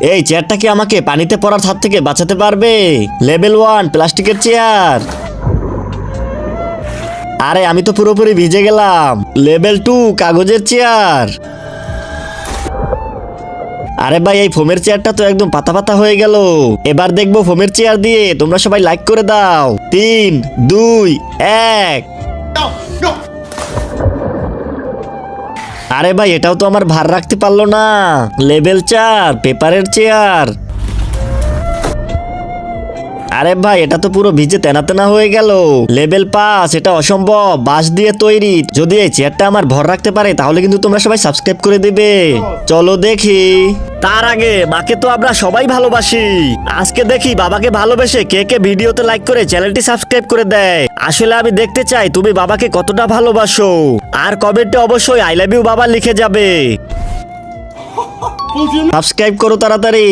এই চেয়ারটা কি আমাকে পানিতে পড়ার হাত থেকে বাঁচাতে পারবে? লেভেল 1 প্লাস্টিকের চেয়ার। আরে আমি তো পুরোপুরি ভিজে গেলাম। লেভেল 2 কাগজের চেয়ার। আরে ভাই এই ফোমের চেয়ারটা তো একদম পাতা পাতা হয়ে গেল। এবার দেখবো ফোমের চেয়ার দিয়ে। তোমরা সবাই লাইক করে দাও। 3 2 1। আরে ভাই এটাও তো আমার ভার রাখতে পারলো না। লেভেল 4 পেপারের চেয়ার। আরে ভাই এটা তো পুরো ভিজে তেনা তেনা হয়ে গেল। লেভেল 5 এটা অসম্ভব, বাঁশ দিয়ে তৈরি। যদি এই চেয়ারটা আমার ভর রাখতে পারে তাহলে কিন্তু তোমরা সবাই সাবস্ক্রাইব করে দিবে। চলো দেখি। তার আগে মাকে তো আমরা সবাই ভালোবাসি। আজকে দেখি বাবাকে ভালোবেসে কে কে ভিডিওতে লাইক করে চ্যানেলটি সাবস্ক্রাইব করে দেয়। আসলে আমি দেখতে চাই তুমি বাবাকে কতটা ভালোবাসো। আর কমেন্টে অবশ্যই আই লাভ ইউ বাবা লিখে যাবে। সাবস্ক্রাইব করো তাড়াতাড়ি।